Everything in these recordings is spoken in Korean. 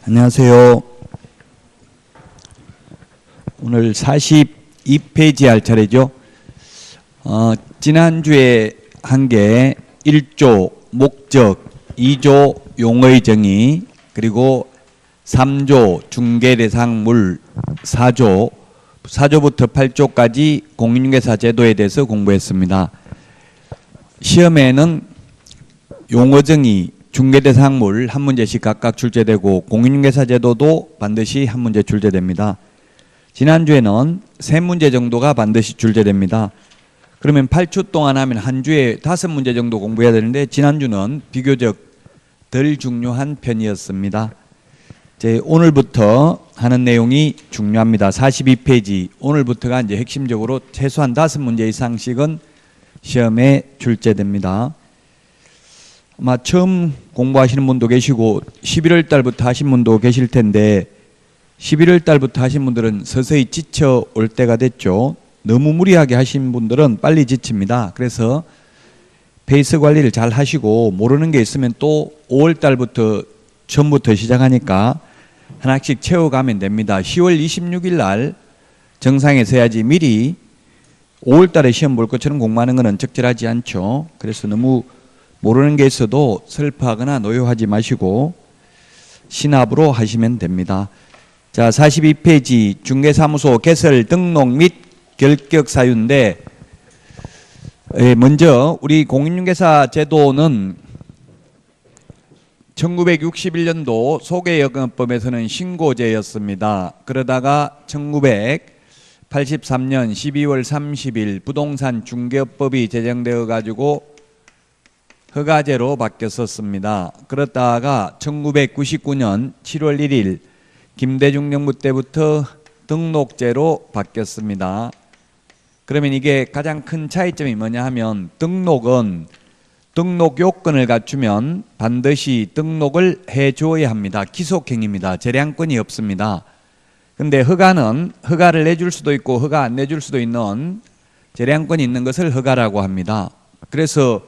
안녕하세요. 오늘 42페이지 할 차례죠. 지난주에 한 게 1조 목적, 2조 용어의 정의, 그리고 3조 중개대상물, 4조부터 8조까지 공인중개사 제도에 대해서 공부했습니다. 시험에는 용어 정의, 중개대상물 한 문제씩 각각 출제되고 공인중개사 제도도 반드시 한 문제 출제됩니다. 지난주에는 3문제 정도가 반드시 출제됩니다. 그러면 8주 동안 하면 한 주에 5문제 정도 공부해야 되는데 지난주는 비교적 덜 중요한 편이었습니다. 오늘부터 하는 내용이 중요합니다. 42페이지 오늘부터가 이제 핵심적으로 최소한 5문제 이상씩은 시험에 출제됩니다. 아마 처음 공부하시는 분도 계시고 11월 달부터 하신 분도 계실 텐데 11월 달부터 하신 분들은 서서히 지쳐올 때가 됐죠. 너무 무리하게 하신 분들은 빨리 지칩니다. 그래서 페이스 관리를 잘 하시고 모르는 게 있으면 또 5월 달부터 처음부터 시작하니까 하나씩 채워가면 됩니다. 10월 26일 날 정상에서 해야지 미리 5월 달에 시험 볼 것처럼 공부하는 것은 적절하지 않죠. 그래서 너무 모르는 게 있어도 슬퍼하거나 노여하지 마시고 신압으로 하시면 됩니다. 자, 42페이지 중개사무소 개설 등록 및 결격 사유인데 먼저 우리 공인중개사 제도는 1961년도 소개여건법에서는 신고제였습니다. 그러다가 1983년 12월 30일 부동산 중개업법이 제정되어 가지고 허가제로 바뀌었었습니다. 그러다가 1999년 7월 1일 김대중 정부 때부터 등록제로 바뀌었습니다. 그러면 이게 가장 큰 차이점이 뭐냐 하면 등록은 등록 요건을 갖추면 반드시 등록을 해줘야 합니다. 기속행위입니다. 재량권이 없습니다. 근데 허가는 허가를 내줄 수도 있고 허가 안 내줄 수도 있는 재량권이 있는 것을 허가라고 합니다. 그래서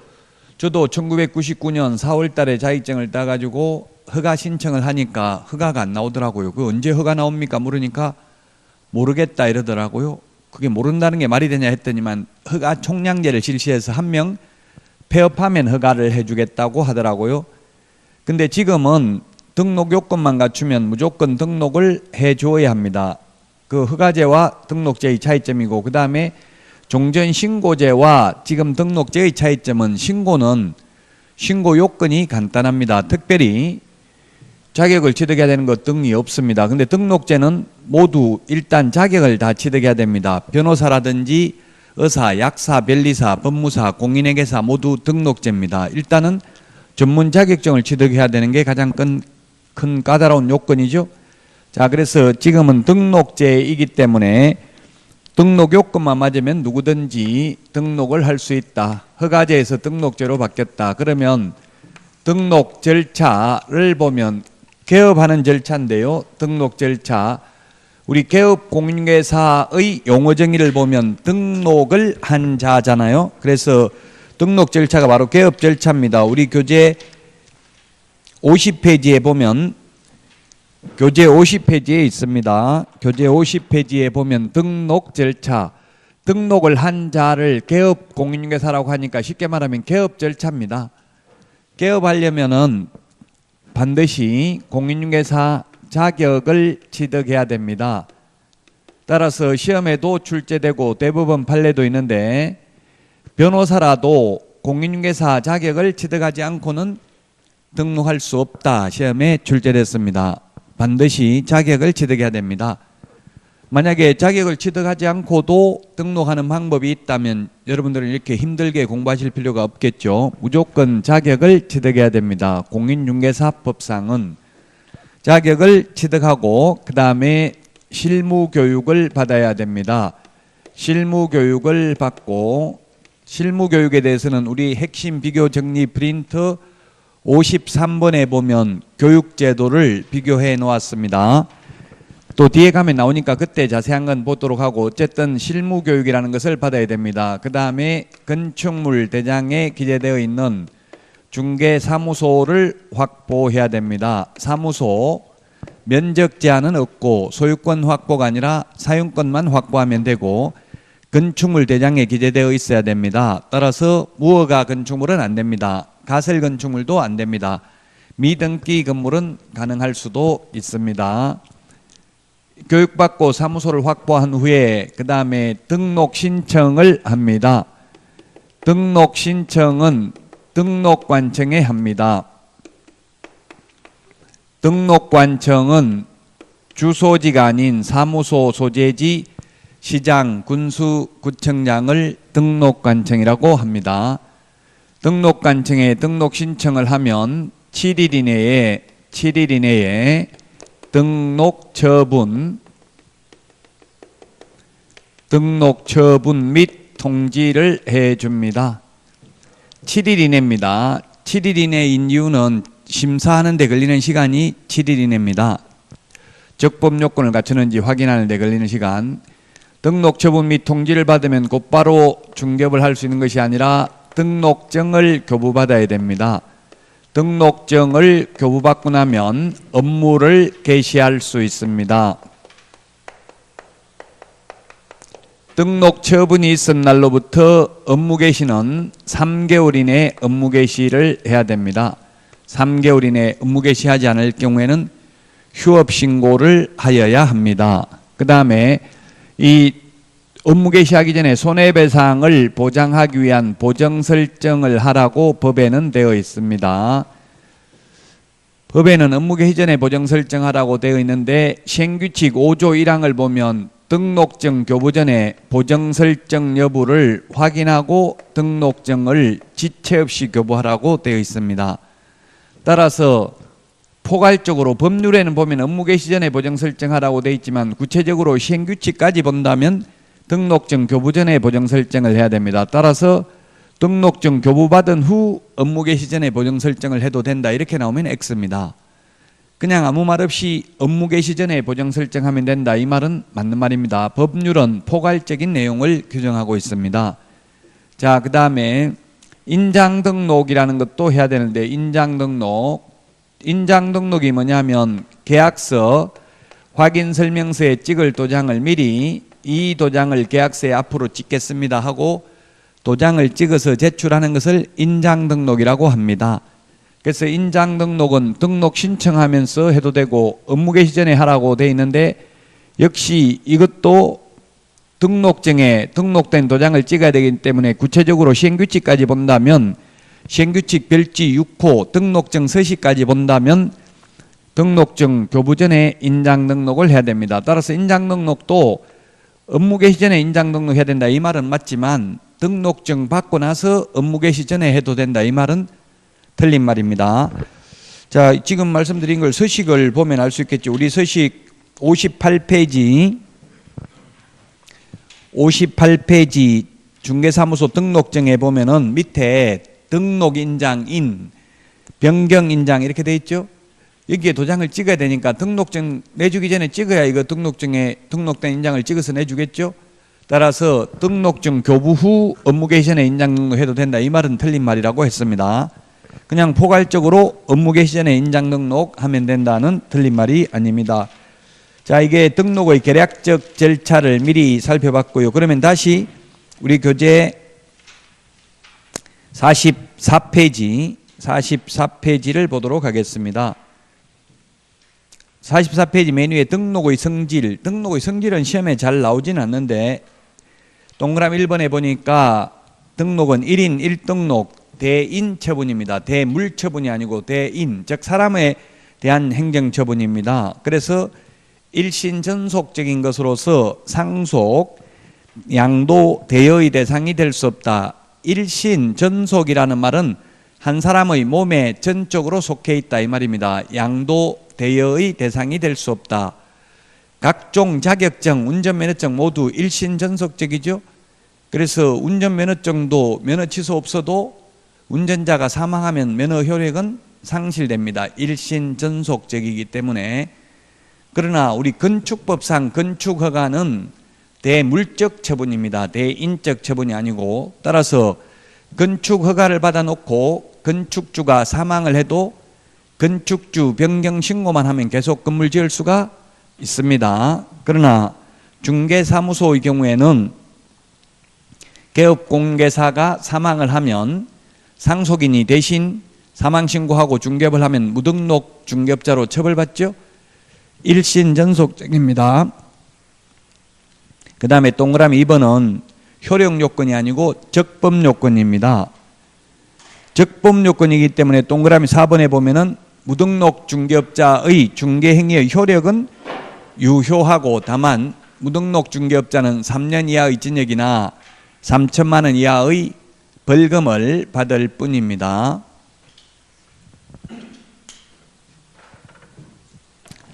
저도 1999년 4월 달에 자격증을 따가지고 허가 신청을 하니까 허가가 안 나오더라고요. 그 언제 허가 나옵니까? 물으니까 모르겠다 이러더라고요. 그게 모른다는 게 말이 되냐 했더니만 허가 총량제를 실시해서 한 명 폐업하면 허가를 해주겠다고 하더라고요. 근데 지금은 등록 요건만 갖추면 무조건 등록을 해줘야 합니다. 그 허가제와 등록제의 차이점이고 그 다음에 종전신고제와 지금 등록제의 차이점은 신고는 신고 요건이 간단합니다. 특별히 자격을 취득해야 되는 것 등이 없습니다. 근데 등록제는 모두 일단 자격을 다 취득해야 됩니다. 변호사라든지 의사, 약사, 변리사, 법무사, 공인회계사 모두 등록제입니다. 일단은 전문 자격증을 취득해야 되는 게 가장 큰 까다로운 요건이죠. 자, 그래서 지금은 등록제이기 때문에 등록 요건만 맞으면 누구든지 등록을 할 수 있다. 허가제에서 등록제로 바뀌었다. 그러면 등록 절차를 보면 개업하는 절차인데요. 등록 절차. 우리 개업 공인중개사의 용어 정의를 보면 등록을 한 자잖아요. 그래서 등록 절차가 바로 개업 절차입니다. 우리 교재 50페이지에 보면 교재 50페이지에 있습니다. 교재 50페이지에 보면 등록 절차, 등록을 한 자를 개업 공인중개사라고 하니까 쉽게 말하면 개업 절차입니다. 개업하려면은 반드시 공인중개사 자격을 취득해야 됩니다. 따라서 시험에도 출제되고 대법원 판례도 있는데 변호사라도 공인중개사 자격을 취득하지 않고는 등록할 수 없다. 시험에 출제됐습니다. 반드시 자격을 취득해야 됩니다. 만약에 자격을 취득하지 않고도 등록하는 방법이 있다면 여러분들은 이렇게 힘들게 공부하실 필요가 없겠죠. 무조건 자격을 취득해야 됩니다. 공인중개사법상은 자격을 취득하고 그 다음에 실무교육을 받아야 됩니다. 실무교육을 받고 실무교육에 대해서는 우리 핵심 비교 정리 프린트 53번에 보면 교육제도를 비교해 놓았습니다. 또 뒤에 가면 나오니까 그때 자세한 건 보도록 하고 어쨌든 실무교육이라는 것을 받아야 됩니다. 그 다음에 건축물 대장에 기재되어 있는 중개사무소를 확보해야 됩니다. 사무소 면적 제한은 없고 소유권 확보가 아니라 사용권만 확보하면 되고 건축물 대장에 기재되어 있어야 됩니다. 따라서 무허가 건축물은 안 됩니다. 가설 건축물도 안 됩니다. 미등기 건물은 가능할 수도 있습니다. 교육받고 사무소를 확보한 후에 그 다음에 등록 신청을 합니다. 등록 신청은 등록관청에 합니다. 등록관청은 주소지가 아닌 사무소 소재지 시장, 군수, 구청장을 등록관청이라고 합니다. 등록관청에 등록 신청을 하면 7일 이내에 등록 처분 및 통지를 해줍니다. 7일 이내입니다. 7일 이내인 이유는 심사하는 데 걸리는 시간이 7일 이내입니다. 적법 요건을 갖추는지 확인하는 데 걸리는 시간. 등록 처분 및 통지를 받으면 곧바로 중개업을 할 수 있는 것이 아니라 등록증을 교부받아야 됩니다. 등록증을 교부받고 나면 업무를 개시할 수 있습니다. 등록 처분이 있은 날로부터 업무 개시는 3개월 이내에 업무 개시를 해야 됩니다. 3개월 이내에 업무 개시하지 않을 경우에는 휴업 신고를 하여야 합니다. 그 다음에 이 업무 개시하기 전에 손해배상을 보장하기 위한 보정 설정을 하라고 법에는 되어 있습니다. 법에는 업무 개시 전에 보정 설정하라고 되어 있는데 시행규칙 5조 1항을 보면 등록증 교부 전에 보정 설정 여부를 확인하고 등록증을 지체 없이 교부하라고 되어 있습니다. 따라서 포괄적으로 법률에는 보면 업무 개시 전에 보정 설정하라고 되어 있지만 구체적으로 시행규칙까지 본다면 등록증 교부 전에 보정 설정을 해야 됩니다. 따라서 등록증 교부받은 후 업무 개시 전에 보정 설정을 해도 된다 이렇게 나오면 X입니다. 그냥 아무 말 없이 업무 개시 전에 보정 설정하면 된다 이 말은 맞는 말입니다. 법률은 포괄적인 내용을 규정하고 있습니다. 자, 그 다음에 인장 등록이라는 것도 해야 되는데 인장 등록이 뭐냐면 계약서 확인 설명서에 찍을 도장을 미리 이 도장을 계약서에 앞으로 찍겠습니다 하고 도장을 찍어서 제출하는 것을 인장 등록이라고 합니다. 그래서 인장 등록은 등록 신청하면서 해도 되고 업무 개시 전에 하라고 되어 있는데 역시 이것도 등록증에 등록된 도장을 찍어야 되기 때문에 구체적으로 시행규칙까지 본다면 시행규칙 별지 6호 등록증 서식까지 본다면 등록증 교부 전에 인장 등록을 해야 됩니다. 따라서 인장 등록도 업무 개시 전에 인장 등록해야 된다 이 말은 맞지만 등록증 받고 나서 업무 개시 전에 해도 된다 이 말은 틀린 말입니다. 자, 지금 말씀드린 걸 서식을 보면 알 수 있겠죠. 우리 서식 58페이지 중개사무소 등록증에 보면은 밑에 등록인장인, 변경인장 이렇게 돼 있죠. 여기에 도장을 찍어야 되니까 등록증 내주기 전에 찍어야 이거 등록증에 등록된 인장을 찍어서 내주겠죠. 따라서 등록증 교부 후 업무 개시 전에 인장 등록해도 된다 이 말은 틀린 말이라고 했습니다. 그냥 포괄적으로 업무 개시 전에 인장 등록하면 된다는 틀린 말이 아닙니다. 자, 이게 등록의 계략적 절차를 미리 살펴봤고요. 그러면 다시 우리 교재 44페이지를 보도록 하겠습니다. 44페이지 메뉴에 등록의 성질은 시험에 잘 나오진 않는데 동그라미 1번에 보니까 등록은 1인 1등록 대인 처분입니다. 대물 처분이 아니고 대인, 즉 사람에 대한 행정 처분입니다. 그래서 일신 전속적인 것으로서 상속, 양도, 대여의 대상이 될 수 없다. 일신 전속이라는 말은 한 사람의 몸에 전적으로 속해 있다 이 말입니다. 양도, 대여의 대상이 될 수 없다. 각종 자격증, 운전면허증 모두 일신 전속적이죠. 그래서 운전면허증도 면허 취소 없어도 운전자가 사망하면 면허 효력은 상실됩니다. 일신 전속적이기 때문에. 그러나 우리 건축법상 건축허가는 대물적 처분입니다. 대인적 처분이 아니고 따라서 건축허가를 받아놓고 건축주가 사망을 해도 건축주 변경 신고만 하면 계속 건물 지을 수가 있습니다. 그러나 중개사무소의 경우에는 개업공개사가 사망을 하면 상속인이 대신 사망신고하고 중개업을 하면 무등록 중개업자로 처벌받죠. 일신전속적입니다. 그 다음에 동그라미 2번은 효력요건이 아니고 적법요건입니다. 적법요건이기 때문에 동그라미 4번에 보면은 무등록 중개업자의 중개행위의 효력은 유효하고 다만 무등록 중개업자는 3년 이하의 징역이나 3천만 원 이하의 벌금을 받을 뿐입니다.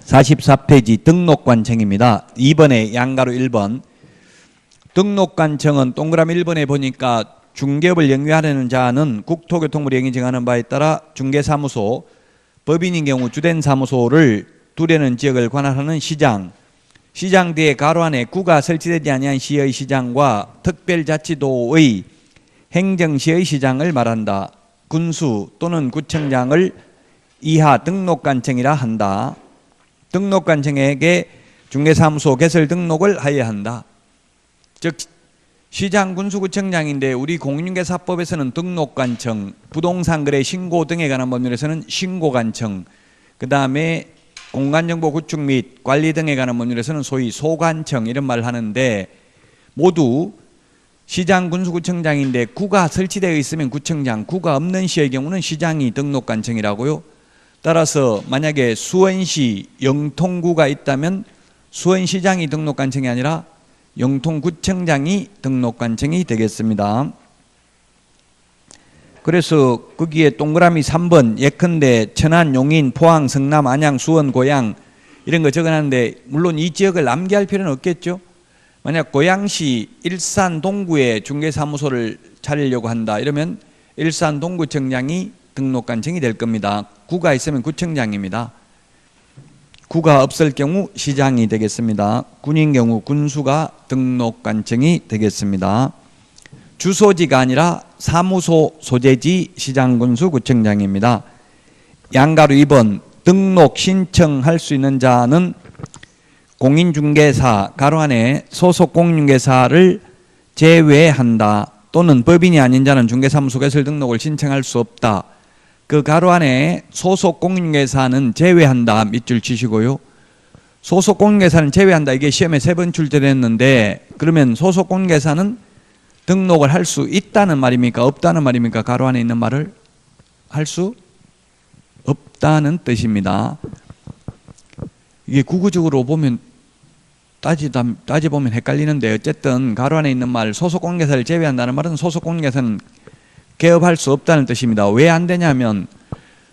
44페이지 등록관청입니다. 2번에 양가로 1번. 등록관청은 동그라미 1번에 보니까 중개업을 영위하려는 자는 국토교통부령이 정하는 바에 따라 중개사무소, 법인인 경우 주된 사무소를 두려는 지역을 관할하는 시장, 시장 뒤에 가로 안에 구가 설치되지 아니한 시의 시장과 특별자치도의 행정시의 시장을 말한다. 군수 또는 구청장을 이하 등록관청이라 한다. 등록관청에게 중개사무소 개설 등록을 하여야 한다. 즉 시장, 군수, 구청장인데 우리 공인중개사법에서는 등록관청, 부동산거래 신고 등에 관한 법률에서는 신고관청, 그 다음에 공간정보 구축 및 관리 등에 관한 법률에서는 소위 소관청 이런 말을 하는데 모두 시장, 군수, 구청장인데 구가 설치되어 있으면 구청장, 구가 없는 시의 경우는 시장이 등록관청이라고요. 따라서 만약에 수원시 영통구가 있다면 수원시장이 등록관청이 아니라 영통구청장이 등록관청이 되겠습니다. 그래서 거기에 동그라미 3번 예컨대 천안, 용인, 포항, 성남, 안양, 수원, 고양 이런 거 적어놨는데 물론 이 지역을 남기할 필요는 없겠죠. 만약 고양시 일산 동구에 중개사무소를 차리려고 한다 이러면 일산 동구청장이 등록관청이 될 겁니다. 구가 있으면 구청장입니다. 구가 없을 경우 시장이 되겠습니다. 군인 경우 군수가 등록관청이 되겠습니다. 주소지가 아니라 사무소 소재지 시장, 군수, 구청장입니다. 양가로 2번 등록 신청할 수 있는 자는 공인중개사 가로 안에 소속 공인중개사를 제외한다. 또는 법인이 아닌 자는 중개사무소 개설 등록을 신청할 수 없다. 그 가로 안에 소속 공인중개사는 제외한다 밑줄 치시고요. 소속 공인중개사는 제외한다 이게 시험에 3번 출제됐는데 그러면 소속 공인중개사는 등록을 할 수 있다는 말입니까? 없다는 말입니까? 가로 안에 있는 말을 할 수 없다는 뜻입니다. 이게 국어적으로 보면 따지보면 헷갈리는데 어쨌든 가로 안에 있는 말 소속 공인중개사를 제외한다는 말은 소속 공인중개사는 개업할 수 없다는 뜻입니다. 왜 안 되냐면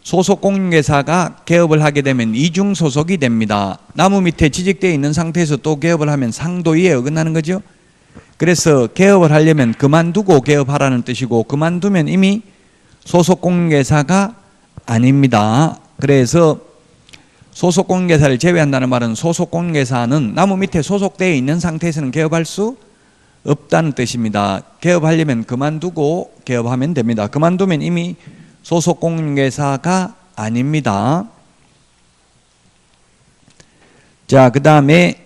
소속 공인중개사가 개업을 하게 되면 이중 소속이 됩니다. 나무 밑에 취직되어 있는 상태에서 또 개업을 하면 상도위에 어긋나는 거죠. 그래서 개업을 하려면 그만두고 개업하라는 뜻이고 그만두면 이미 소속 공인중개사가 아닙니다. 그래서 소속 공인중개사를 제외한다는 말은 소속 공인중개사는 나무 밑에 소속되어 있는 상태에서는 개업할 수 없다는 뜻입니다. 개업하려면 그만두고 개업하면 됩니다. 그만두면 이미 소속 공인중개사가 아닙니다. 자, 그 다음에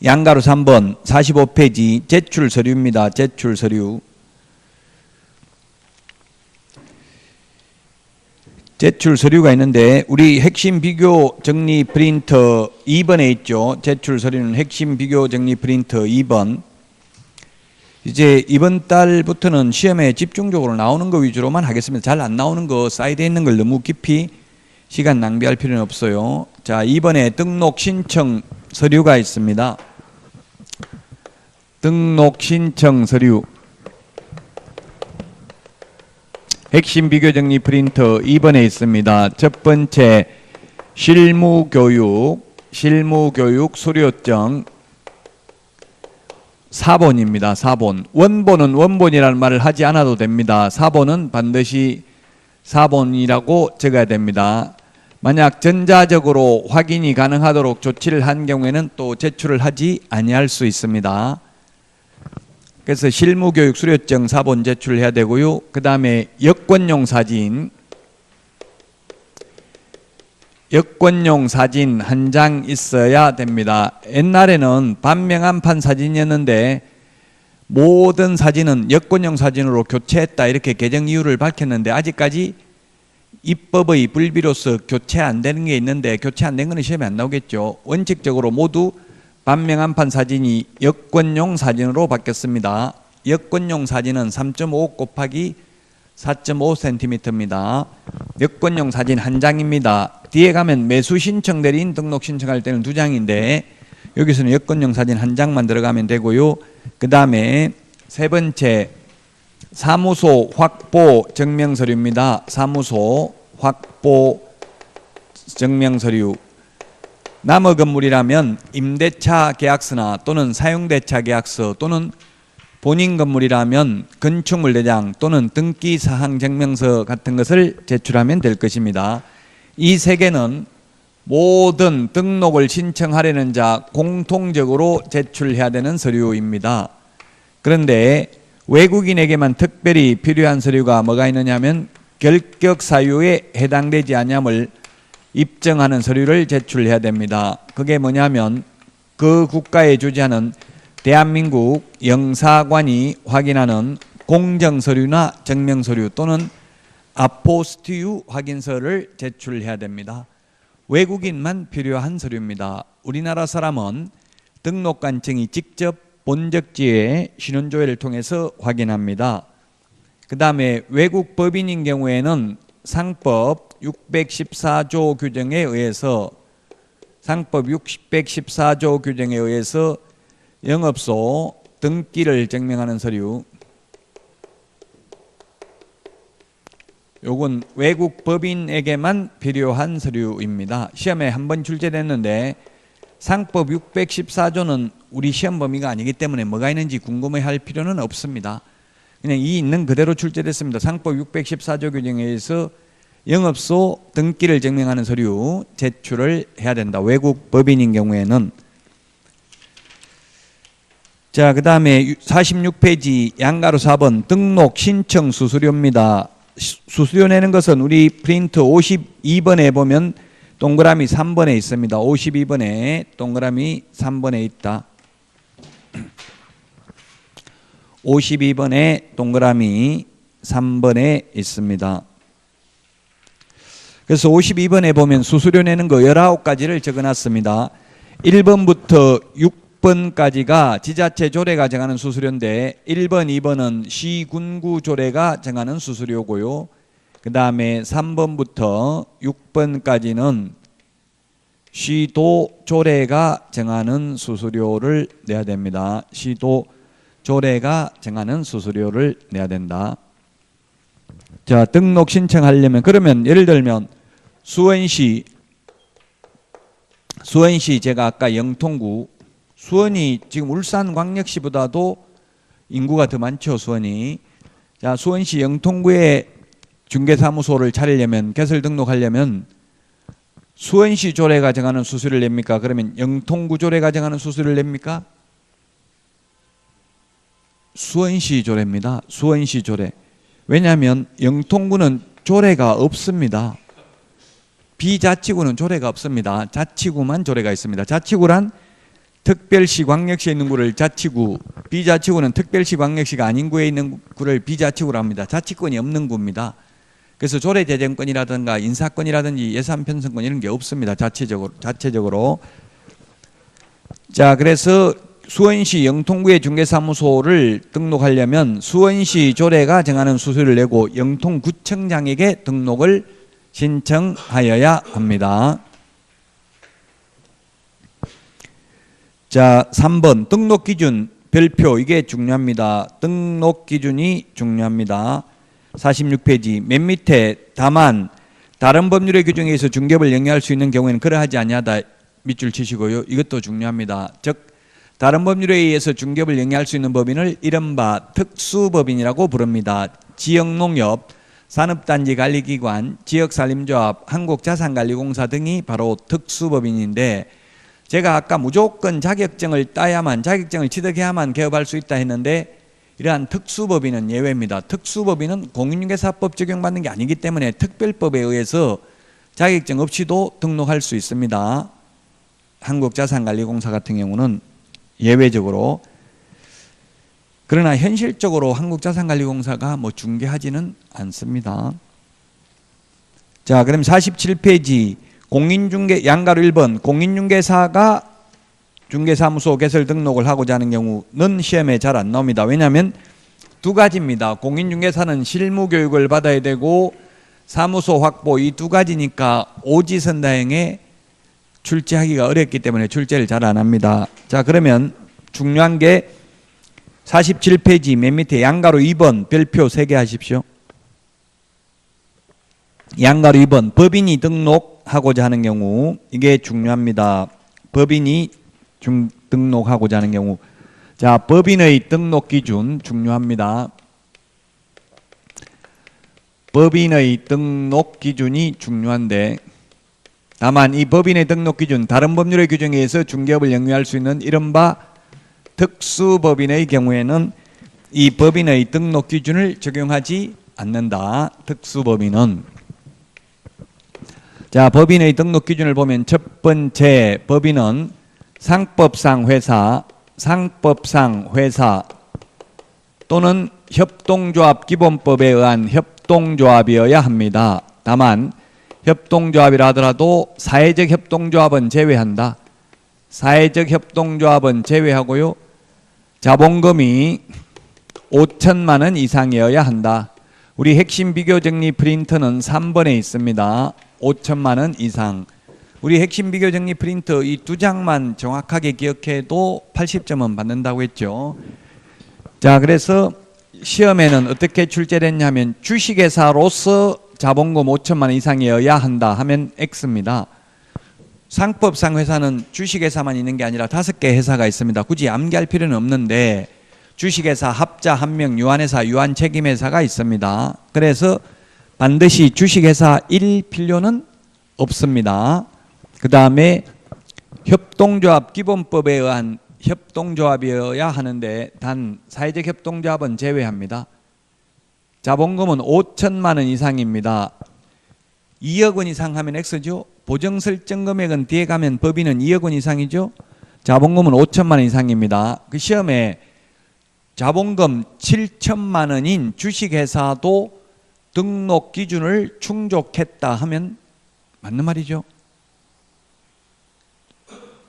양가로 3번 45페이지 제출 서류입니다. 제출 서류. 제출 서류가 있는데 우리 핵심 비교 정리 프린터 2번에 있죠. 제출 서류는 핵심 비교 정리 프린터 2번. 이제 이번 달부터는 시험에 집중적으로 나오는 거 위주로만 하겠습니다. 잘 안 나오는 거 사이드에 있는 걸 너무 깊이 시간 낭비할 필요는 없어요. 자, 2번에 등록 신청 서류가 있습니다. 등록 신청 서류. 핵심 비교 정리 프린터 2번에 있습니다. 첫 번째 실무교육 수료증 4번입니다. 4번. 원본은 원본이라는 말을 하지 않아도 됩니다. 4번은 반드시 4번이라고 적어야 됩니다. 만약 전자적으로 확인이 가능하도록 조치를 한 경우에는 또 제출을 하지 아니할 수 있습니다. 그래서 실무교육 수료증 사본 제출해야 되고요. 그 다음에 여권용 사진 한 장 있어야 됩니다. 옛날에는 반명한판 사진이었는데 모든 사진은 여권용 사진으로 교체했다 이렇게 개정 이유를 밝혔는데 아직까지 입법의 불비로서 교체 안 되는 게 있는데 교체 안 된 거는 시험에 안 나오겠죠. 원칙적으로 모두 반명한판 사진이 여권용 사진으로 바뀌었습니다. 여권용 사진은 3.5 곱하기 4.5cm입니다. 여권용 사진 한 장입니다. 뒤에 가면 매수 신청 대리인 등록 신청할 때는 2장인데 여기서는 여권용 사진 한 장만 들어가면 되고요. 그 다음에 세 번째 사무소 확보 증명서류입니다. 사무소 확보 증명서류. 남의 건물이라면 임대차 계약서나 또는 사용대차 계약서 또는 본인 건물이라면 건축물 대장 또는 등기 사항 증명서 같은 것을 제출하면 될 것입니다. 이 세 개는 모든 등록을 신청하려는 자 공통적으로 제출해야 되는 서류입니다. 그런데 외국인에게만 특별히 필요한 서류가 뭐가 있느냐면 결격 사유에 해당되지 않음을 입증하는 서류를 제출해야 됩니다. 그게 뭐냐면 그 국가에 주재하는 대한민국 영사관이 확인하는 공정서류나 증명서류 또는 아포스티유 확인서를 제출해야 됩니다. 외국인만 필요한 서류입니다. 우리나라 사람은 등록관청이 직접 본적지에 신원조회를 통해서 확인합니다. 그 다음에 외국 법인인 경우에는 상법 614조 규정에 의해서 영업소 등기를 증명하는 서류, 요건 외국 법인에게만 필요한 서류입니다. 시험에 한번 출제됐는데 상법 614조는 우리 시험 범위가 아니기 때문에 뭐가 있는지 궁금해할 필요는 없습니다. 그냥 이 있는 그대로 출제됐습니다. 상법 614조 규정에 의해서 영업소 등기를 증명하는 서류 제출을 해야 된다. 외국 법인인 경우에는. 자, 그 다음에 46페이지 양가로 4번 등록 신청 수수료입니다. 수수료 내는 것은 우리 프린트 52번에 보면 동그라미 3번에 있습니다. 52번에 동그라미 3번에 있다. 52번에 동그라미 3번에 있습니다. 그래서 52번에 보면 수수료 내는 거 19가지를 적어놨습니다. 1번부터 6번까지가 지자체 조례가 정하는 수수료인데 1번, 2번은 시군구 조례가 정하는 수수료고요. 그 다음에 3번부터 6번까지는 시도 조례가 정하는 수수료를 내야 됩니다. 시도 조례가 정하는 수수료를 내야 된다. 자, 등록 신청하려면 그러면 예를 들면 수원시 제가 아까 영통구 수원이 지금 울산광역시보다도 인구가 더 많죠. 수원이. 자, 수원시 영통구에 중개사무소를 차리려면 개설 등록하려면 수원시 조례가 정하는 수수료를 냅니까? 그러면 영통구 조례가 정하는 수수료를 냅니까? 수원시 조례입니다. 수원시 조례. 왜냐하면 영통구는 조례가 없습니다. 비자치구는 조례가 없습니다. 자치구만 조례가 있습니다. 자치구란 특별시 광역시에 있는 구를 자치구, 비자치구는 특별시 광역시가 아닌 구에 있는 구를 비자치구로 합니다. 자치권이 없는 구입니다. 그래서 조례 제정권이라든가 인사권이라든지 예산 편성권 이런 게 없습니다. 자체적으로. 자, 그래서 수원시 영통구의 중개사무소를 등록하려면 수원시 조례가 정하는 수수료를 내고 영통구청장에게 등록을 신청하여야 합니다. 자, 3번 등록기준 별표 이게 중요합니다. 등록기준이 중요합니다. 46페이지 맨 밑에 다만 다른 법률의 규정에 의해서 중개업을 영위할 수 있는 경우에는 그러하지 아니하다 밑줄 치시고요. 이것도 중요합니다. 즉 다른 법률에 의해서 중개업을 영위할 수 있는 법인을 이른바 특수법인이라고 부릅니다. 지역농협, 산업단지관리기관, 지역산림조합, 한국자산관리공사 등이 바로 특수법인인데 제가 아까 무조건 자격증을 취득해야만 개업할 수 있다 했는데 이러한 특수법인은 예외입니다. 특수법인은 공인중개사법 적용받는 게 아니기 때문에 특별법에 의해서 자격증 없이도 등록할 수 있습니다. 한국자산관리공사 같은 경우는 예외적으로. 그러나 현실적으로 한국자산관리공사가 뭐 중개하지는 않습니다. 자, 그럼 47페이지 공인중개 양가로 1번 공인중개사가 중개사무소 개설 등록을 하고자 하는 경우는 시험에 잘 안 나옵니다. 왜냐하면 두 가지입니다. 공인중개사는 실무교육을 받아야 되고 사무소 확보 이 두 가지니까 오지선다행에 출제하기가 어렵기 때문에 출제를 잘 안 합니다. 자, 그러면 중요한 게 47페이지 맨 밑에 양가로 2번 별표 3개 하십시오. 양가로 2번 법인이 등록하고자 하는 경우 이게 중요합니다. 법인이 등록하고자 하는 경우. 자, 법인의 등록 기준 중요합니다. 법인의 등록 기준이 중요한데 다만 이 법인의 등록 기준 다른 법률의 규정에 의해서 중개업을 영위할 수 있는 이른바 특수법인의 경우에는 이 법인의 등록 기준을 적용하지 않는다. 특수법인은. 자, 법인의 등록 기준을 보면 첫 번째 법인은 상법상 회사 또는 협동조합 기본법에 의한 협동조합이어야 합니다. 다만 협동조합이라 하더라도 사회적 협동조합은 제외한다. 사회적 협동조합은 제외하고요. 자본금이 5천만 원 이상이어야 한다. 우리 핵심 비교정리 프린터는 3번에 있습니다. 5천만 원 이상. 우리 핵심 비교정리 프린터 이 두 장만 정확하게 기억해도 80점은 받는다고 했죠. 자, 그래서 시험에는 어떻게 출제됐냐면 주식회사로서 자본금 5천만 원 이상이어야 한다 하면 X입니다. 상법상 회사는 주식회사만 있는 게 아니라 5개 회사가 있습니다. 굳이 암기할 필요는 없는데 주식회사, 합자, 한명, 유한회사, 유한책임회사가 있습니다. 그래서 반드시 주식회사일 필요는 없습니다. 그 다음에 협동조합 기본법에 의한 협동조합이어야 하는데 단 사회적 협동조합은 제외합니다. 자본금은 5천만 원 이상입니다. 2억 원 이상 하면 X죠. 보정설정 금액은 뒤에 가면 법인은 2억 원 이상이죠. 자본금은 5천만 원 이상입니다. 그 시험에 자본금 7천만 원인 주식회사도 등록 기준을 충족했다 하면 맞는 말이죠.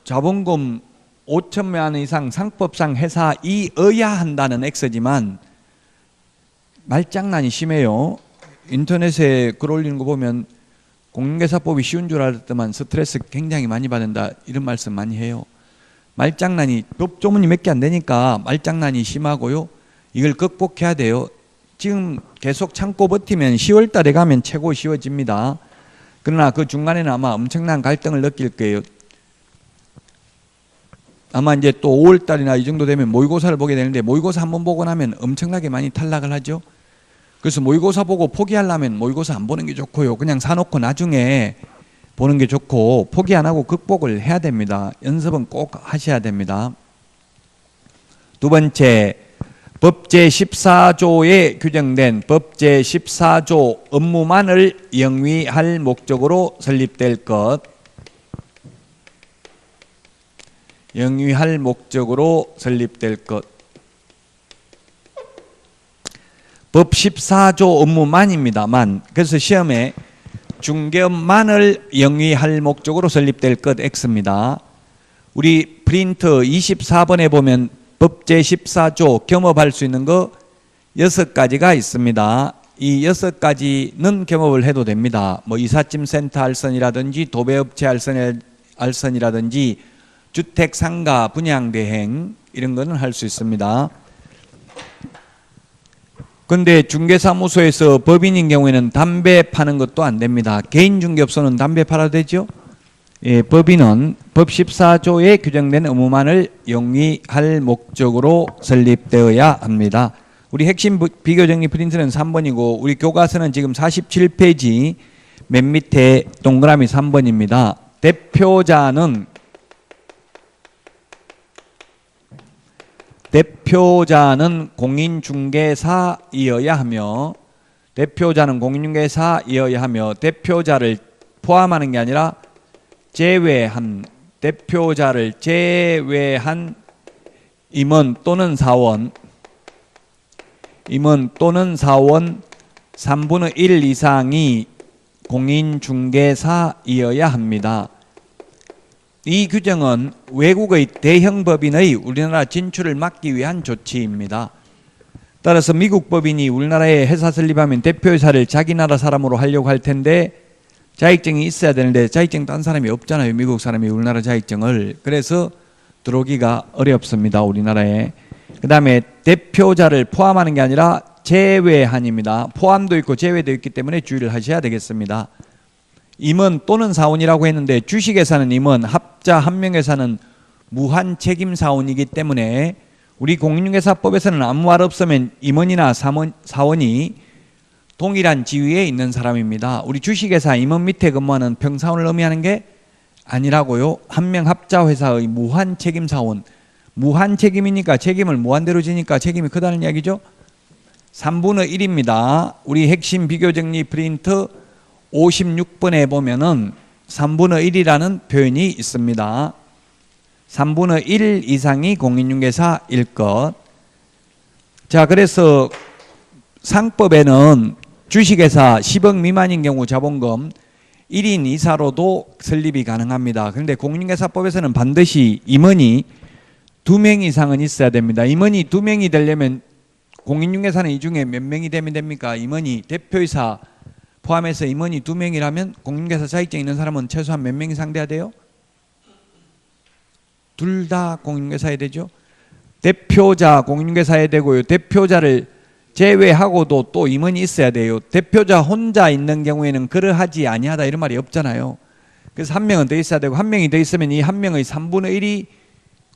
자본금 5천만 원 이상 상법상 회사이어야 한다는 X지만 말장난이 심해요. 인터넷에 글 올리는 거 보면 공인중개사법이 쉬운 줄 알았더만 스트레스 굉장히 많이 받는다 이런 말씀 많이 해요. 말장난이 법 조문이 몇 개 안 되니까 말장난이 심하고요. 이걸 극복해야 돼요. 지금 계속 참고 버티면 10월 달에 가면 최고 쉬워집니다. 그러나 그 중간에는 아마 엄청난 갈등을 느낄 거예요. 아마 이제 또 5월 달이나 이 정도 되면 모의고사를 보게 되는데 모의고사 한번 보고 나면 엄청나게 많이 탈락을 하죠. 그래서 모의고사 보고 포기하려면 모의고사 안 보는 게 좋고요. 그냥 사놓고 나중에 보는 게 좋고 포기 안 하고 극복을 해야 됩니다. 연습은 꼭 하셔야 됩니다. 두 번째, 법 제14조에 규정된 법 제14조 업무만을 영위할 목적으로 설립될 것. 영위할 목적으로 설립될 것. 법 14조 업무만입니다. 만. 그래서 시험에 중개업만을 영위할 목적으로 설립될 것 X입니다. 우리 프린터 24번에 보면 법 제14조 겸업할 수 있는 거 6가지가 있습니다. 이 6가지는 겸업을 해도 됩니다. 뭐 이삿짐센터 알선이라든지 도배업체 알선이라든지 주택상가 분양대행 이런 거는 할 수 있습니다. 그런데 중개사무소에서 법인인 경우에는 담배 파는 것도 안 됩니다. 개인중개업소는 담배 팔아도 되죠? 예, 법인은 법 14조에 규정된 의무만을 영위할 목적으로 설립되어야 합니다. 우리 핵심 비교정리 프린트는 3번이고 우리 교과서는 지금 47페이지 맨 밑에 동그라미 3번입니다. 대표자는 공인중개사이어야 하며 대표자를 포함하는 게 아니라 대표자를 제외한 임원 또는 사원 3분의 1 이상이 공인중개사이어야 합니다. 이 규정은 외국의 대형 법인의 우리나라 진출을 막기 위한 조치입니다. 따라서 미국 법인이 우리나라에 회사 설립하면 대표이사를 자기 나라 사람으로 하려고 할 텐데 자격증이 있어야 되는데 자격증 딴 사람이 없잖아요. 미국 사람이 우리나라 자격증을. 그래서 들어오기가 어렵습니다. 우리나라에. 그 다음에 대표자를 포함하는 게 아니라 제외한입니다. 포함도 있고 제외도 있기 때문에 주의를 하셔야 되겠습니다. 임원 또는 사원이라고 했는데 주식회사는 임원, 합자 한 명회사는 무한 책임 사원이기 때문에 우리 공인중개사법에서는 아무 말 없으면 임원이나 사원이 동일한 지위에 있는 사람입니다. 우리 주식회사 임원 밑에 근무하는 평사원을 의미하는 게 아니라고요. 한 명 합자 회사의 무한 책임 사원. 무한 책임이니까 책임을 무한대로 지니까 책임이 크다는 이야기죠. 3분의 1입니다. 우리 핵심 비교정리 프린트 56번에 보면은 3분의 1이라는 표현이 있습니다. 3분의 1 이상이 공인중개사일 것. 자, 그래서 상법에는 주식회사 10억 미만인 경우 자본금 1인 이사로도 설립이 가능합니다. 그런데 공인중개사법에서는 반드시 임원이 2명 이상은 있어야 됩니다. 임원이 2명이 되려면 공인중개사는 이 중에 몇 명이 되면 됩니까? 임원이 대표이사 포함해서 임원이 2명이라면 공인중개사 자격증 있는 사람은 최소한 몇 명 이상 돼야 돼요? 둘 다 공인중개사야 되죠. 대표자 공인중개사야 되고요. 대표자를 제외하고도 또 임원이 있어야 돼요. 대표자 혼자 있는 경우에는 그러하지 아니하다 이런 말이 없잖아요. 그래서 한 명은 더 있어야 되고 한 명이 더 있으면 이 한 명의 3분의 1이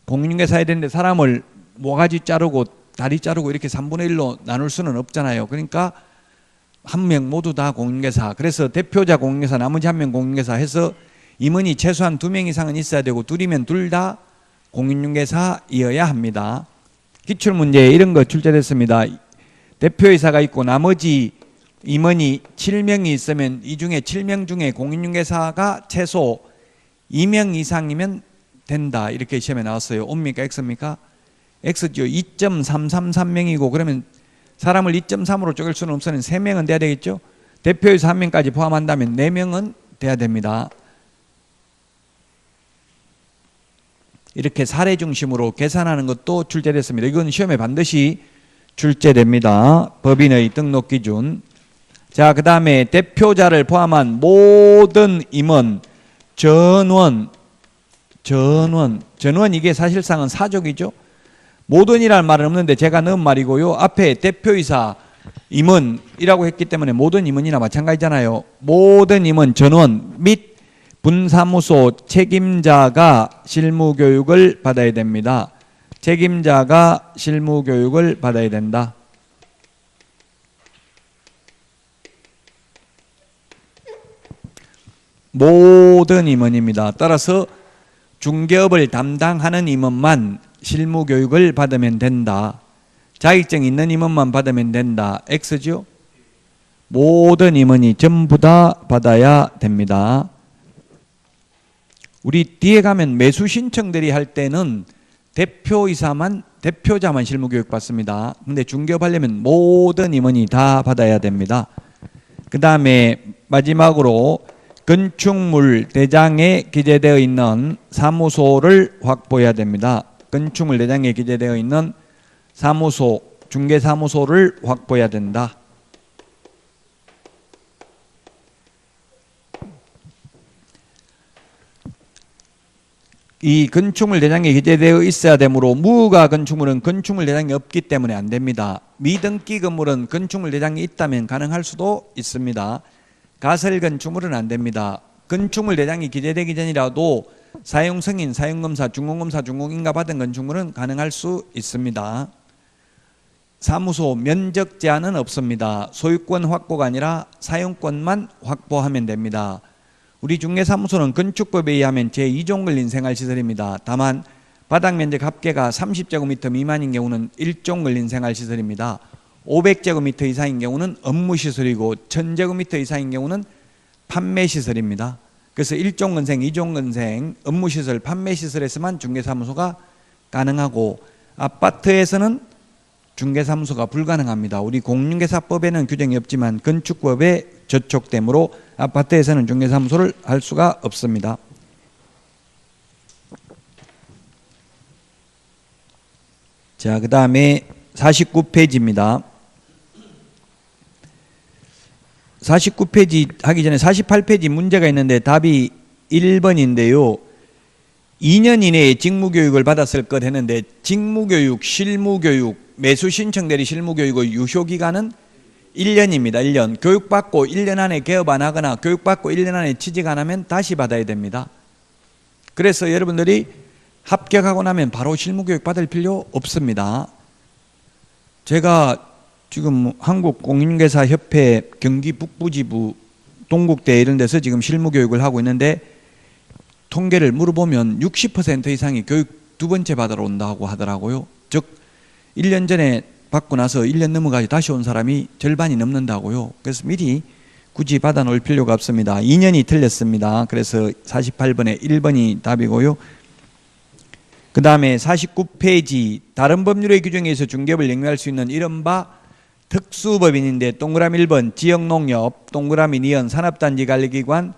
공인중개사야 되는데 사람을 모가지 자르고 다리 자르고 이렇게 3분의 1로 나눌 수는 없잖아요. 그러니까 한 명 모두 다 공인중개사. 그래서 대표자 공인중개사 나머지 한 명 공인중개사 해서 임원이 최소한 2명 이상은 있어야 되고 둘이면 둘 다 공인중개사이어야 합니다. 기출문제에 이런 거 출제됐습니다. 대표이사가 있고 나머지 임원이 7명이 있으면 이 중에 7명 중에 공인중개사가 최소 2명 이상이면 된다. 이렇게 시험에 나왔어요. O입니까? X입니까? X죠. 2.333명이고 그러면 사람을 2.3으로 쪼갤 수는 없으니 3명은 돼야 되겠죠. 대표이사 1명까지 포함한다면 4명은 돼야 됩니다. 이렇게 사례 중심으로 계산하는 것도 출제됐습니다. 이건 시험에 반드시 출제됩니다. 법인의 등록 기준. 자, 그 다음에 대표자를 포함한 모든 임원, 전원 이게 사실상은 사족이죠. 모든이라는 말은 없는데 제가 넣은 말이고요. 앞에 대표이사 임원이라고 했기 때문에 모든 임원이나 마찬가지잖아요. 모든 임원 전원 및 분사무소 책임자가 실무교육을 받아야 됩니다. 책임자가 실무교육을 받아야 된다. 모든 임원입니다. 따라서 중개업을 담당하는 임원만 실무교육을 받으면 된다. 자격증 있는 임원만 받으면 된다. X죠? 모든 임원이 전부 다 받아야 됩니다. 우리 뒤에 가면 매수 신청들이 할 때는 대표자만 실무교육 받습니다. 근데 중개업 하려면 모든 임원이 다 받아야 됩니다. 그 다음에 마지막으로 건축물 대장에 기재되어 있는 사무소를 확보해야 됩니다. 건축물 대장에 기재되어 있는 사무소, 중개사무소를 확보해야 된다. 이 건축물 대장에 기재되어 있어야 되므로 무허가 건축물은 건축물 대장이 없기 때문에 안 됩니다. 미등기 건물은 건축물 대장이 있다면 가능할 수도 있습니다. 가설 건축물은 안 됩니다. 건축물 대장이 기재되기 전이라도 사용승인, 사용검사, 준공검사, 준공인가 받은 건축물은 가능할 수 있습니다. 사무소 면적 제한은 없습니다. 소유권 확보가 아니라 사용권만 확보하면 됩니다. 우리 중개사무소는 건축법에 의하면 제2종 걸린 생활시설입니다. 다만 바닥 면적 합계가 30제곱미터 미만인 경우는 일종 근린 생활시설입니다. 500제곱미터 이상인 경우는 업무시설이고 1000제곱미터 이상인 경우는 판매시설입니다. 그래서 일종 근생, 이종 근생, 업무시설, 판매시설에서만 중개사무소가 가능하고 아파트에서는 중개사무소가 불가능합니다. 우리 공인중개사법에는 규정이 없지만 건축법에 저촉되므로 아파트에서는 중개사무소를 할 수가 없습니다. 자, 그 다음에 49페이지입니다. 49페이지 하기 전에 48페이지 문제가 있는데 답이 1번인데요. 2년 이내에 직무교육을 받았을 것 했는데 직무교육, 실무교육, 매수신청 대리 실무교육의 유효기간은 1년입니다. 1년. 교육받고 1년 안에 개업 안 하거나 교육받고 1년 안에 취직 안 하면 다시 받아야 됩니다. 그래서 여러분들이 합격하고 나면 바로 실무교육 받을 필요 없습니다. 제가 지금 한국공인중개사협회 경기 북부지부 동국대 이런 데서 지금 실무교육을 하고 있는데 통계를 물어보면 60% 이상이 교육 두 번째 받으러 온다고 하더라고요. 즉 1년 전에 받고 나서 1년 넘어가지 다시 온 사람이 절반이 넘는다고요. 그래서 미리 굳이 받아 놓을 필요가 없습니다. 2년이 틀렸습니다. 그래서 48번에 1번이 답이고요. 그 다음에 49페이지 다른 법률의 규정에 의해서 중개업을 영위할 수 있는 이른바 특수법인인데 동그라미 1번 지역농협, 동그라미 니은 산업단지관리기관,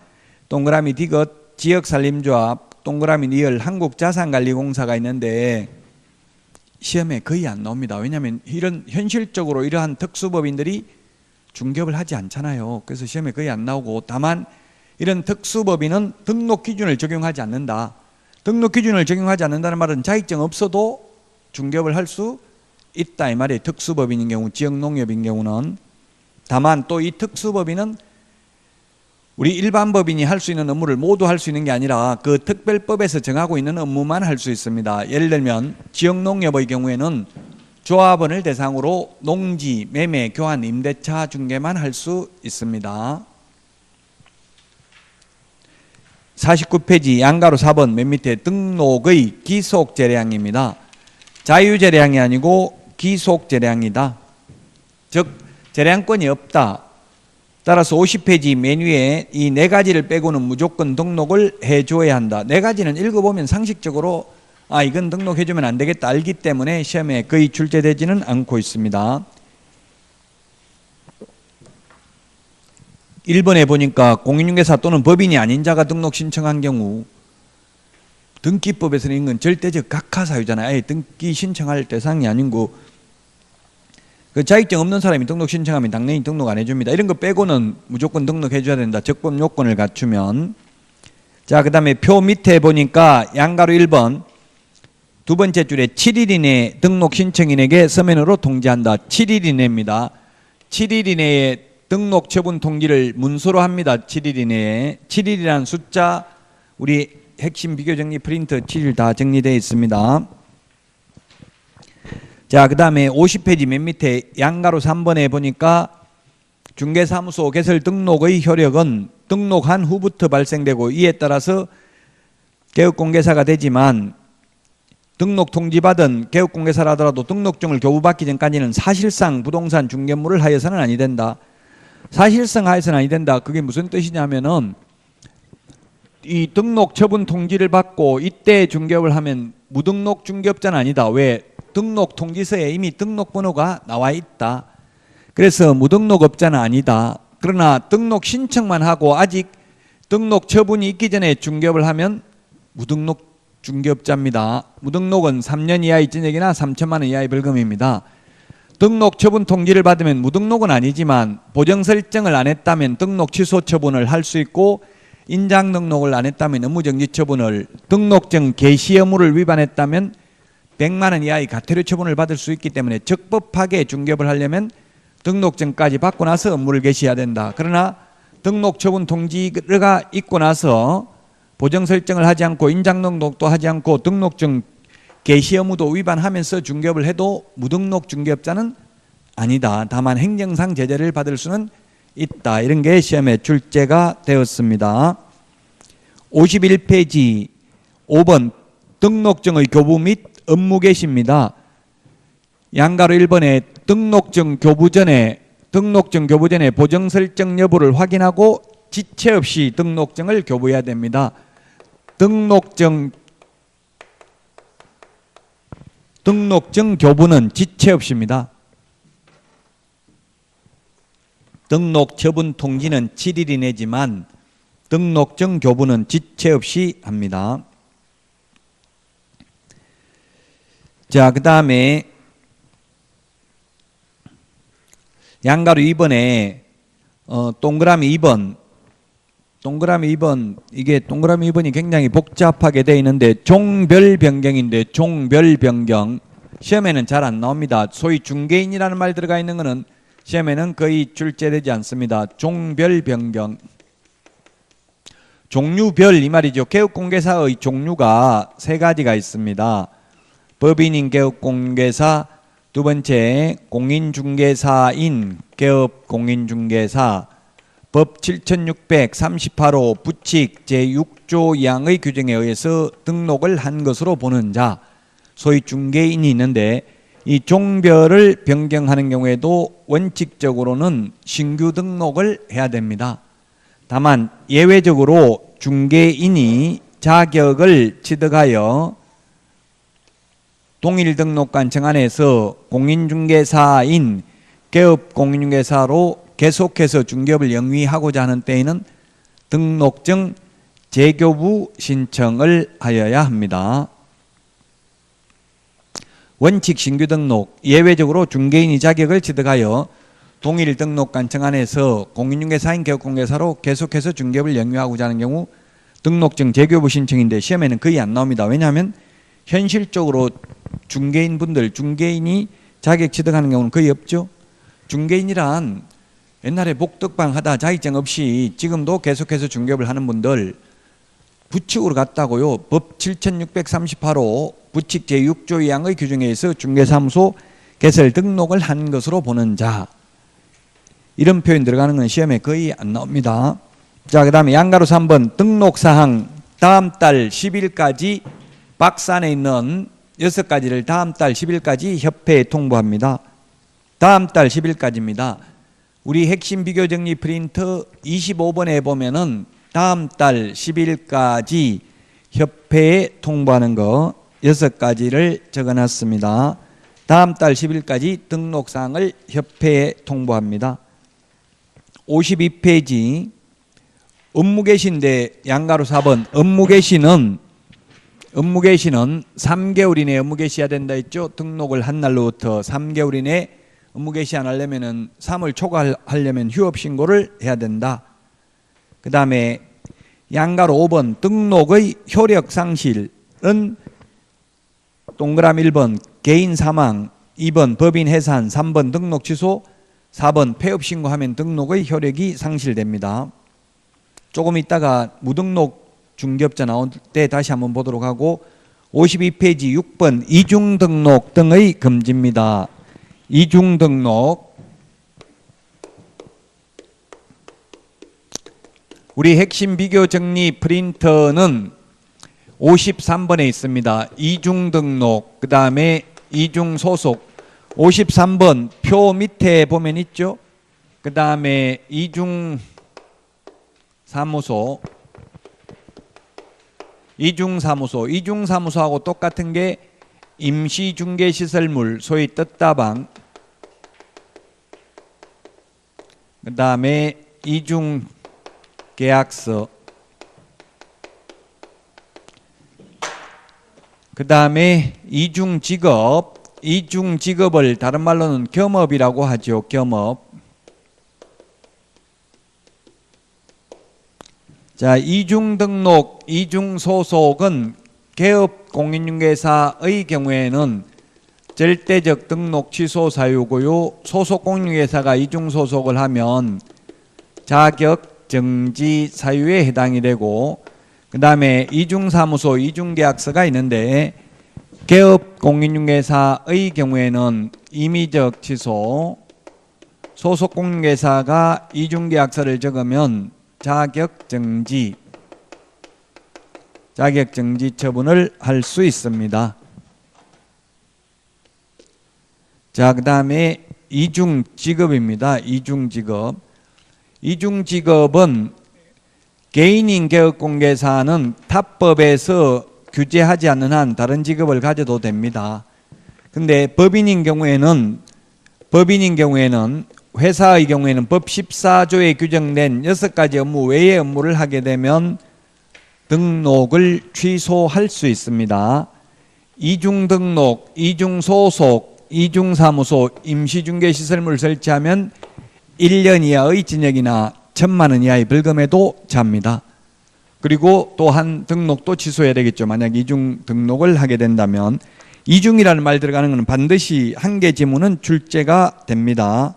동그라미 디귿 지역산림조합, 동그라미 니을 한국자산관리공사가 있는데 시험에 거의 안 나옵니다. 왜냐하면 이런 현실적으로 이러한 특수법인들이 중개업을 하지 않잖아요. 그래서 시험에 거의 안 나오고 다만 이런 특수법인은 등록 기준을 적용하지 않는다. 등록 기준을 적용하지 않는다는 말은 자격증 없어도 중개업을 할 수 있다 이 말이에요. 특수법인인 경우, 지역농협인 경우는. 다만 또 이 특수법인은 우리 일반 법인이 할 수 있는 업무를 모두 할 수 있는 게 아니라 그 특별법에서 정하고 있는 업무만 할 수 있습니다. 예를 들면 지역농협의 경우에는 조합원을 대상으로 농지, 매매, 교환, 임대차 중개만 할 수 있습니다. 49페이지 양가로 4번 맨 밑에 등록의 기속재량입니다. 자유재량이 아니고 기속재량이다. 즉 재량권이 없다. 따라서 50페이지 맨 위에 이 네 가지를 빼고는 무조건 등록을 해줘야 한다. 네 가지는 읽어보면 상식적으로 이건 등록해주면 안 되겠다 알기 때문에 시험에 거의 출제되지는 않고 있습니다. 1번에 보니까 공인중개사 또는 법인이 아닌 자가 등록 신청한 경우 등기법에서는 이건 절대적 각하사유잖아요. 아예 등기 신청할 대상이 아니고 그 자격증 없는 사람이 등록 신청하면 당연히 등록 안 해줍니다. 이런 거 빼고는 무조건 등록해줘야 된다. 적법 요건을 갖추면. 자, 그 다음에 표 밑에 보니까 양가로 1번 두 번째 줄에 7일 이내 등록 신청인에게 서면으로 통지한다. 7일 이내입니다. 7일 이내에 등록 처분 통지를 문서로 합니다. 7일 이내에. 7일이라는 숫자 우리 핵심 비교 정리 프린트 7일 다 정리되어 있습니다. 자, 그 다음에 50페이지 맨 밑에 양가로 3번에 보니까 중개사무소 개설 등록의 효력은 등록한 후부터 발생되고 이에 따라서 개업공개사가 되지만 등록 통지받은 개업공개사라 하더라도 등록증을 교부받기 전까지는 사실상 부동산 중개물을 하여서는 아니 된다. 사실상 하여서는 아니 된다. 그게 무슨 뜻이냐면은 이 등록 처분 통지를 받고 이때 중개업을 하면 무등록 중개업자는 아니다. 왜? 등록 통지서에 이미 등록번호가 나와 있다. 그래서 무등록업자는 아니다. 그러나 등록 신청만 하고 아직 등록 처분이 있기 전에 중개업을 하면 무등록 중개업자입니다. 무등록은 3년 이하의 징역이나 3천만 원 이하의 벌금입니다. 등록 처분 통지를 받으면 무등록은 아니지만 보정 설정을 안 했다면 등록 취소 처분을 할 수 있고 인장 등록을 안 했다면 업무정지 처분을, 등록증 개시 의무를 위반했다면 100만 원 이하의 가태료 처분을 받을 수 있기 때문에 적법하게 중개업을 하려면 등록증까지 받고 나서 업무를 개시해야 된다. 그러나 등록 처분 통지가 있고 나서 보정 설정을 하지 않고 인장 등록도 하지 않고 등록증 개시 의무도 위반하면서 중개업을 해도 무등록 중개업자는 아니다. 다만 행정상 제재를 받을 수는 있다. 이런 게 시험에 출제가 되었습니다. 51페이지 5번 등록증의 교부 및 업무 개시입니다. 양가로 1번에 등록증 교부 전에 보정 설정 여부를 확인하고 지체 없이 등록증을 교부해야 됩니다. 등록증 교부는 지체 없이입니다. 등록 처분 통지는 7일 이내지만 등록증 교부는 지체 없이 합니다. 자, 그 다음에 양가로 2번에 동그라미 2번 이게 동그라미 2번이 굉장히 복잡하게 되어 있는데 종별 변경인데 종별 변경 시험에는 잘 안 나옵니다. 소위 중개인이라는 말 들어가 있는 것은 시험에는 거의 출제되지 않습니다. 종별 변경 종류별 이 말이죠. 개업공개사의 종류가 세 가지가 있습니다. 법인인 개업공개사, 두 번째 공인중개사인 개업공인중개사, 법 7638호 부칙 제6조 2항의 규정에 의해서 등록을 한 것으로 보는 자, 소위 중개인이 있는데 이 종별을 변경하는 경우에도 원칙적으로는 신규 등록을 해야 됩니다. 다만 예외적으로 중개인이 자격을 취득하여 동일등록관 정안에서 공인중개사인 개업공인중개사로 계속해서 중개업을 영위하고자 하는 때에는 등록증 재교부 신청을 하여야 합니다. 원칙 신규 등록, 예외적으로 중개인이 자격을 취득하여 동일등록관 정안에서 공인중개사인 개업공개사로 계속해서 중개업을 영위하고자 하는 경우 등록증 재교부 신청인데 시험에는 거의 안 나옵니다. 왜냐하면 현실적으로 중개인이 자격 취득하는 경우는 거의 없죠. 중개인이란 옛날에 복덕방 하다 자격증 없이 지금도 계속해서 중개업을 하는 분들 부칙으로 갔다고요. 법 7638호 부칙 제6조 2항의 규정에 의해서 중개사무소 개설 등록을 한 것으로 보는 자, 이런 표현 들어가는 건 시험에 거의 안 나옵니다. 자, 그 다음에 양가로 3번 등록사항 다음 달 10일까지 박스 안에 있는 6가지를 다음 달 10일까지 협회에 통보합니다. 다음 달 10일까지입니다. 우리 핵심 비교정리 프린트 25번에 보면은 다음 달 10일까지 협회에 통보하는 거 6가지를 적어놨습니다. 다음 달 10일까지 등록사항을 협회에 통보합니다. 52페이지 업무개시인데 양가로 4번 업무개시는 3개월 이내에 업무개시해야 된다 했죠. 등록을 한 날로부터 3개월 이내에 업무개시 안 하려면은 3월 초과하려면 휴업신고를 해야 된다. 그 다음에 양가로 5번 등록의 효력 상실은 동그라미 1번 개인 사망, 2번 법인 해산, 3번 등록 취소, 4번 폐업 신고하면 등록의 효력이 상실됩니다. 조금 있다가 무등록 중개업자 나올 때 다시 한번 보도록 하고 52페이지 6번 이중등록 등의 금지입니다. 이중등록 우리 핵심 비교 정리 프린터는 53번에 있습니다. 이중등록 그 다음에 이중소속 53번 표 밑에 보면 있죠. 그 다음에 이중사무소하고 똑같은 게 임시중개시설물 소위 떴다방, 그 다음에 이중계약서, 그 다음에 이중직업을 다른 말로는 겸업이라고 하죠. 겸업. 자, 이중등록, 이중소속은 개업공인중개사의 경우에는 절대적 등록 취소 사유고요. 소속공인중개사가 이중소속을 하면 자격 정지 사유에 해당이 되고, 그 다음에 이중사무소, 이중계약서가 있는데 개업공인중개사의 경우에는 임의적 취소, 소속공인중개사가 이중계약서를 적으면 자격 정지, 자격정지 처분을 할 수 있습니다. 자, 그 다음에 이중직업입니다. 이중직업. 이중직업은 개인인 개업공개사는 타법에서 규제하지 않는 한 다른 직업을 가져도 됩니다. 근데 법인인 경우에는 회사의 경우에는 법 14조에 규정된 6가지 업무 외의 업무를 하게 되면 등록을 취소할 수 있습니다. 이중등록, 이중소속, 이중사무소, 임시중개시설물을 설치하면 1년 이하의 징역이나 1,000만 원 이하의 벌금에도 잡니다. 그리고 또한 등록도 취소해야 되겠죠. 만약 이중 등록을 하게 된다면. 이중이라는 말 들어가는 것은 반드시 한 개 지문은 출제가 됩니다.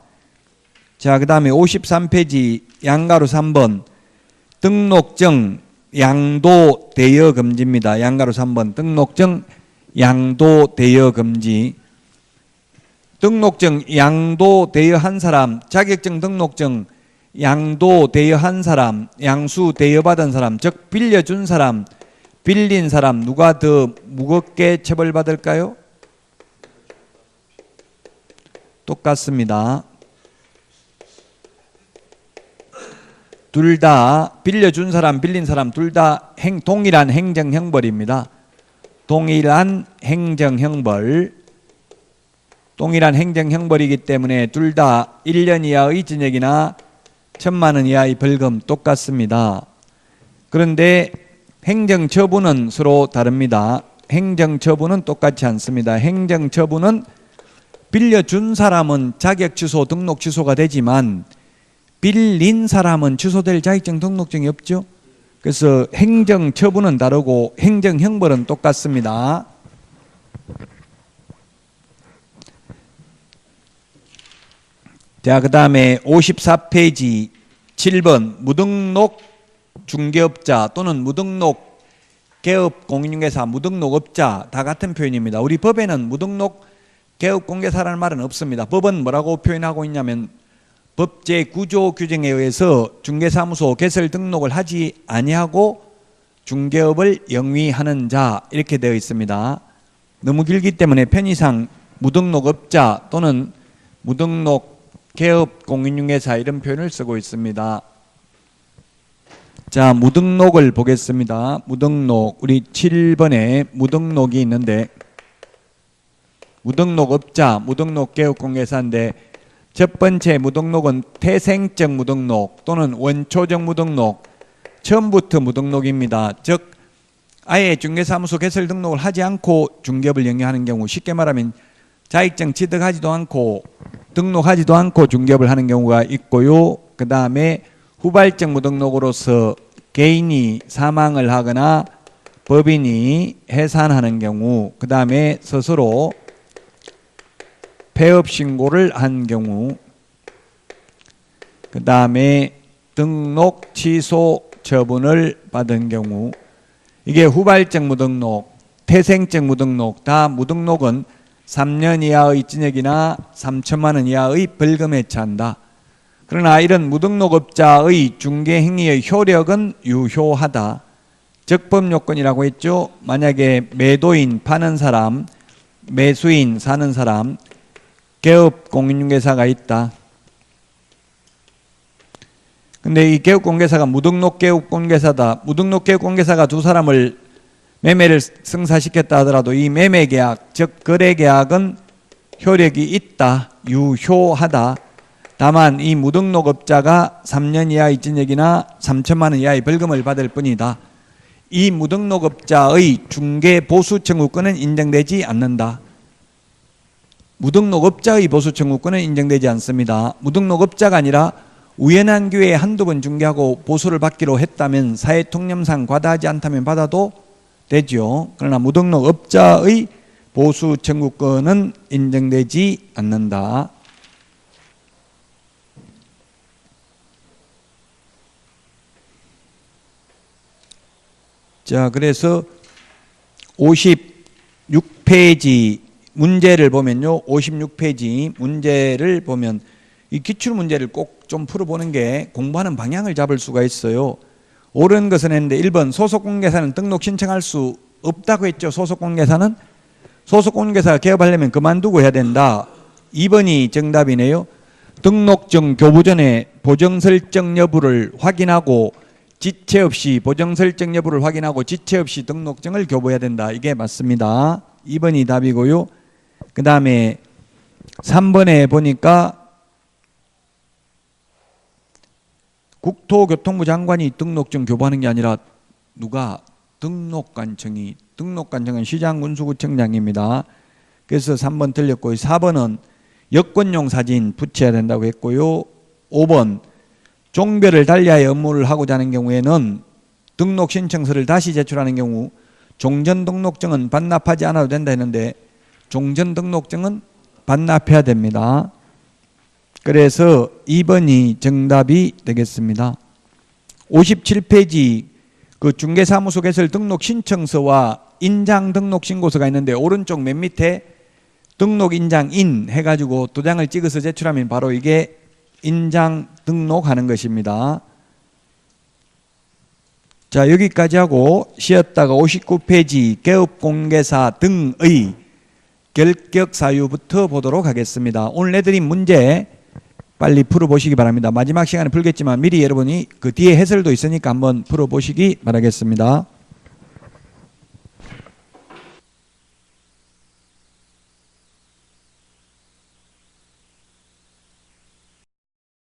자, 그 다음에 53페이지 양가로 3번 등록증 양도 대여 금지입니다. 양가로 3번 등록증 양도 대여 금지. 등록증 양도 대여한 사람, 자격증 등록증 양도 대여한 사람, 양수 대여받은 사람, 즉 빌려준 사람, 빌린 사람 누가 더 무겁게 처벌받을까요? 똑같습니다. 둘 다 빌려준 사람, 빌린 사람 둘 다 동일한 행정형벌입니다. 동일한 행정형벌이기 때문에 둘 다 1년 이하의 징역이나 1,000만 원 이하의 벌금 똑같습니다. 그런데 행정처분은 서로 다릅니다. 행정처분은 똑같지 않습니다. 행정처분은 빌려준 사람은 자격 취소, 등록 취소가 되지만 빌린 사람은 취소될 자격증 등록증이 없죠. 그래서 행정처분은 다르고 행정형벌은 똑같습니다. 자, 그 다음에 54페이지 7번 무등록 중개업자 또는 무등록 개업공인중개사, 무등록업자 다 같은 표현입니다. 우리 법에는 무등록 개업공개사라는 말은 없습니다. 법은 뭐라고 표현하고 있냐면 법 제9조 규정에 의해서 중개사무소 개설 등록을 하지 아니하고 중개업을 영위하는 자 이렇게 되어 있습니다. 너무 길기 때문에 편의상 무등록업자 또는 무등록 개업공인중개사 이런 표현을 쓰고 있습니다. 자, 무등록을 보겠습니다. 무등록, 우리 7번에 무등록이 있는데 무등록업자, 무등록 개업공개사인데 첫 번째 무등록은 태생적 무등록 또는 원초적 무등록, 처음부터 무등록입니다. 즉 아예 중개사무소 개설 등록을 하지 않고 중개업을 영위하는 경우, 쉽게 말하면 자격증 취득하지도 않고 등록하지도 않고 중개업을 하는 경우가 있고요. 그 다음에 후발적 무등록으로서 개인이 사망을 하거나 법인이 해산하는 경우, 그 다음에 스스로 폐업 신고를 한 경우, 그 다음에 등록 취소 처분을 받은 경우, 이게 후발적 무등록, 태생적 무등록, 다 무등록은 3년 이하의 징역이나 3천만 원 이하의 벌금에 처한다. 그러나 이런 무등록업자의 중개행위의 효력은 유효하다. 적법 요건이라고 했죠. 만약에 매도인 파는 사람, 매수인 사는 사람, 개업공인중개사가 있다. 근데 이 개업공개사가 무등록 개업공개사다. 무등록 개업공개사가 두 사람을 매매를 승사시켰다 하더라도 이 매매계약, 즉 거래계약은 효력이 있다. 유효하다. 다만 이 무등록업자가 3년 이하의 징역이나 3천만 원 이하의 벌금을 받을 뿐이다. 이 무등록업자의 중개보수청구권은 인정되지 않는다. 무등록업자의 보수청구권은 인정되지 않습니다. 무등록업자가 아니라 우연한 기회에 한두 번 중개하고 보수를 받기로 했다면 사회통념상 과다하지 않다면 받아도 되죠. 그러나 무등록업자의 보수청구권은 인정되지 않는다. 자, 그래서 56페이지 문제를 보면요. 56페이지 문제를 보면 이 기출문제를 꼭 좀 풀어보는 게 공부하는 방향을 잡을 수가 있어요. 옳은 것은 했는데 1번 소속공개사는 등록 신청할 수 없다고 했죠. 소속공개사는 소속공개사가 개업하려면 그만두고 해야 된다. 2번이 정답이네요. 등록증 교부 전에 보정 설정 여부를 확인하고 지체 없이 보정 설정 여부를 확인하고 지체 없이 등록증을 교부해야 된다. 이게 맞습니다. 2번이 답이고요. 그 다음에 3번에 보니까 국토교통부 장관이 등록증 교부하는 게 아니라 누가? 등록관청이. 등록관청은 시장군수구청장입니다. 그래서 3번 틀렸고요. 4번은 여권용 사진 붙여야 된다고 했고요. 5번 종별을 달리하여 업무를 하고자 하는 경우에는 등록 신청서를 다시 제출하는 경우 종전 등록증은 반납하지 않아도 된다 했는데 종전 등록증은 반납해야 됩니다. 그래서 2번이 정답이 되겠습니다. 57페이지 그 중개사무소 개설 등록 신청서와 인장 등록 신고서가 있는데 오른쪽 맨 밑에 등록 인장 인 해가지고 도장을 찍어서 제출하면 바로 이게 인장 등록하는 것입니다. 자, 여기까지 하고 쉬었다가 59페이지 개업공개사 등의 결격사유부터 보도록 하겠습니다. 오늘 내드린 문제 빨리 풀어보시기 바랍니다. 마지막 시간에 풀겠지만 미리 여러분이 그 뒤에 해설도 있으니까 한번 풀어보시기 바라겠습니다.